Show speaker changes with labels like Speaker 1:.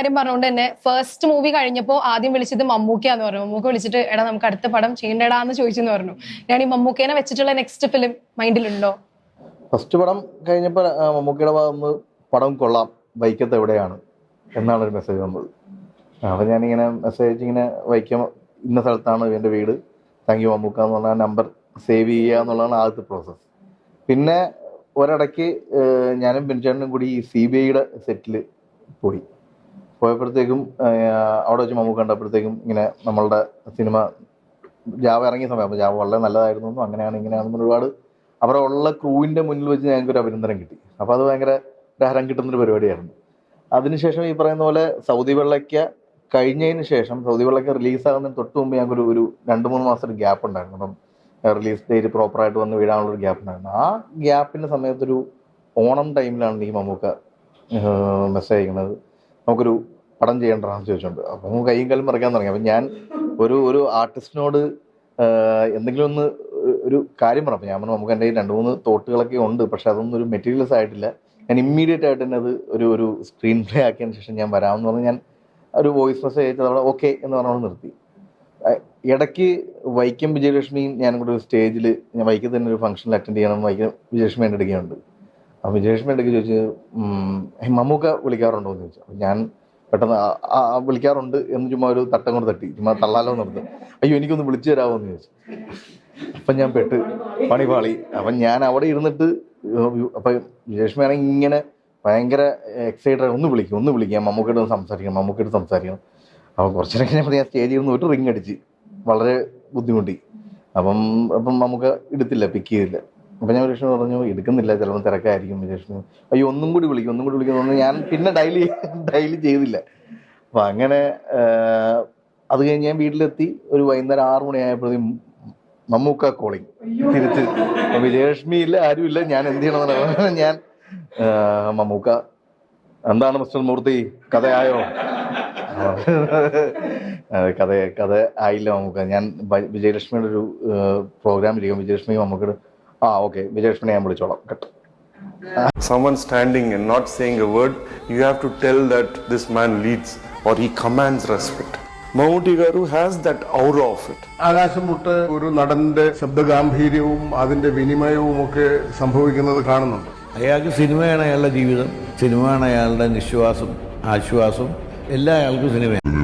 Speaker 1: കാര്യം പറഞ്ഞുകൊണ്ട് തന്നെ ഫസ്റ്റ് മൂവി കഴിഞ്ഞപ്പോൾ ആദ്യം വിളിച്ചത് മമ്മൂക്കയാന്ന് പറഞ്ഞു. മമ്മൂക്ക വിളിച്ചിട്ട് എടാ നമുക്ക് അടുത്ത പടം ചെയ്യണ്ടടാന്ന് ചോദിച്ചെന്ന് പറഞ്ഞു. ഞാൻ ഈ മമ്മൂക്കേനെ വെച്ചിട്ടുള്ള നെക്സ്റ്റ് ഫിലിം മൈൻഡിലുണ്ടോ?
Speaker 2: ഫസ്റ്റ് പടം കഴിഞ്ഞപ്പോൾ മമ്മൂക്കയുടെ ഭാഗത്ത് പടം കൊള്ളാം, വൈക്കത്ത് എവിടെയാണ് എന്നാണ് ഒരു മെസ്സേജ് വന്നത്. അപ്പോൾ ഞാനിങ്ങനെ മെസ്സേജ് ഇങ്ങനെ വൈക്കം ഇന്ന സ്ഥലത്താണ് എൻ്റെ വീട്, താങ്ക് യു മമ്മൂക്ക എന്ന് പറഞ്ഞാൽ നമ്പർ സേവ് ചെയ്യുക എന്നുള്ളതാണ് ആദ്യത്തെ പ്രോസസ്സ്. പിന്നെ ഒരിടയ്ക്ക് ഞാനും ബിൻചേട്ടനും കൂടി ഈ CBIയുടെ സെറ്റിൽ പോയപ്പോഴത്തേക്കും അവിടെ വെച്ച് മമ്മൂക്ക കണ്ടപ്പോഴത്തേക്കും ഇങ്ങനെ നമ്മളുടെ സിനിമ ജാവ ഇറങ്ങിയ സമയം, അപ്പോൾ ജാവ വളരെ നല്ലതായിരുന്നു, അങ്ങനെയാണ് ഇങ്ങനെയാണെന്ന് ഒരുപാട് അവരുടെ ഉള്ള ക്രൂവിൻ്റെ മുന്നിൽ വെച്ച് ഞങ്ങൾക്കൊരു അഭിനന്ദനം കിട്ടി. അപ്പോൾ അത് ഭയങ്കര ഒരു ഹരം കിട്ടുന്നൊരു പരിപാടിയായിരുന്നു. അതിനുശേഷം ഈ പറയുന്ന പോലെ സൗദി വെള്ളയ്ക്ക കഴിഞ്ഞതിന് ശേഷം, സൗദി വെള്ളയ്ക്ക റിലീസാകുന്നതിന് തൊട്ട് മുമ്പ് ഞങ്ങൾക്ക് ഒരു 2-3 മാസം ഒരു ഗ്യാപ്പ് ഉണ്ടായിരുന്നു. അപ്പം റിലീസ് ഡേറ്റ് പ്രോപ്പറായിട്ട് വന്ന് വീഴാനുള്ളൊരു ഗ്യാപ്പ് ഉണ്ടായിരുന്നു. ആ ഗ്യാപ്പിൻ്റെ സമയത്തൊരു ഓണം ടൈമിലാണ് ഈ മമ്മൂക്ക മെസ്സേജ് അയക്കുന്നത്, നമുക്കൊരു പടം ചെയ്യേണ്ടതെന്ന് ചോദിച്ചുകൊണ്ട്. അപ്പം കൈയും കാലും മറിക്കാൻ തുടങ്ങി. അപ്പം ഞാൻ ഒരു ആർട്ടിസ്റ്റിനോട് എന്തെങ്കിലും ഒന്ന് ഒരു കാര്യം പറഞ്ഞു. അപ്പോൾ ഞാൻ പറഞ്ഞു നമുക്ക് എൻ്റെ 2-3 തോട്ടുകളൊക്കെ ഉണ്ട്, പക്ഷെ അതൊന്നും ഒരു മെറ്റീരിയൽസ് ആയിട്ടില്ല. ഞാൻ ഇമ്മീഡിയറ്റ് ആയിട്ട് തന്നെ അത് ഒരു സ്ക്രീൻ പ്ലേ ആക്കിയതിന് ശേഷം ഞാൻ വരാമെന്ന് പറഞ്ഞ് ഞാൻ ഒരു വോയിസ് മെസ്സേജ് അയച്ചത് അവിടെ ഓക്കെ എന്ന് പറഞ്ഞുകൊണ്ട് നിർത്തി. ഇടയ്ക്ക് വൈക്കം വിജയലക്ഷ്മിയും ഞാനും കൂടെ ഒരു സ്റ്റേജിൽ, ഞാൻ വൈക്കത്ത് തന്നെ ഒരു ഫംഗ്ഷനിൽ അറ്റൻഡ് ചെയ്യണം, വൈക്കം വിജയലക്ഷ്മി എൻ്റെ എടുക്കുകയുണ്ട്. അപ്പോൾ വിജയലക്ഷ്മി എൻ്റെ ചോദിച്ചു മമ്മൂക്ക വിളിക്കാറുണ്ടോ എന്ന് ചോദിച്ചു. അപ്പോൾ ഞാൻ പെട്ടെന്ന് വിളിക്കാറുണ്ട് എന്ന് ചുമ്മാ ഒരു തട്ടം കൊണ്ട് തട്ടി, ചുമ്മാ തള്ളാലോ നിർത്തും. അയ്യോ എനിക്കൊന്ന് വിളിച്ചു തരാമോ എന്ന് ചോദിച്ചു. അപ്പം ഞാൻ പെട്ട് പണിപാളി. അപ്പം ഞാൻ അവിടെ ഇരുന്നിട്ട്, അപ്പം വിജയലക്ഷ്മി ആണെങ്കിൽ ഇങ്ങനെ ഭയങ്കര എക്സൈറ്റഡ്, ഒന്ന് വിളിക്കാം മമ്മൂക്കയുടെ സംസാരിക്കണം. അപ്പോൾ കുറച്ചേരം കഴിഞ്ഞപ്പോൾ ഞാൻ സ്റ്റേജിൽ ഇരുന്ന് ഒരു റിങ് അടിച്ച് വളരെ ബുദ്ധിമുട്ടി. അപ്പം നമുക്ക് പിക്ക് ചെയ്തില്ല. അപ്പം ഞാൻ വിജയലക്ഷ്മി പറഞ്ഞു എടുക്കുന്നില്ല, ചിലപ്പോൾ തിരക്കായിരിക്കും. വിജയലക്ഷ്മി അയ്യോ ഒന്നും കൂടി വിളിക്കുന്നു. ഞാൻ പിന്നെ ഡയലി ചെയ്തില്ല. അപ്പം അങ്ങനെ അത് കഴിഞ്ഞ് ഞാൻ വീട്ടിലെത്തി. ഒരു വൈകുന്നേരം 6 മണിയായപ്പോഴത്തേക്കും മമ്മൂക്ക കോളിങ് തിരിച്ച്. വിജയലക്ഷ്മി ഇല്ല, ആരുമില്ല, ഞാൻ എന്ത് ചെയ്യണമെന്ന് ഞാൻ മമ്മൂക്ക എന്താണ് മിസ്റ്റർ മൂർത്തി കഥയായോ? കഥ ആയില്ല മമ്മൂക്ക. ഞാൻ വിജയലക്ഷ്മിയുടെ ഒരു പ്രോഗ്രാം ഇരിക്കും, വിജയലക്ഷ്മി മമ്മൂക്കയുടെ ഓക്കെ വിജയലക്ഷ്മിനെ ഞാൻ വിളിച്ചോളാം കേട്ടോ.
Speaker 3: Someone standing and not saying a word, you have to tell that this man leads or he commands respect. Mammootty Garu has that aura of it.
Speaker 4: ആകാശം മുട്ട് ഒരു നടന്റെ ശബ്ദഗാംഭീര്യവും അതിന്റെ വിനിമയവും ഒക്കെ സംഭവിക്കുന്നത് കാണുന്നുണ്ട്.
Speaker 5: അയാൾക്ക് സിനിമയാണ് അയാളുടെ ജീവിതം, സിനിമയാണ് അയാളുടെ നിശ്വാസം, ആശ്വാസം, എല്ലാം അയാൾക്ക് സിനിമയാണ്.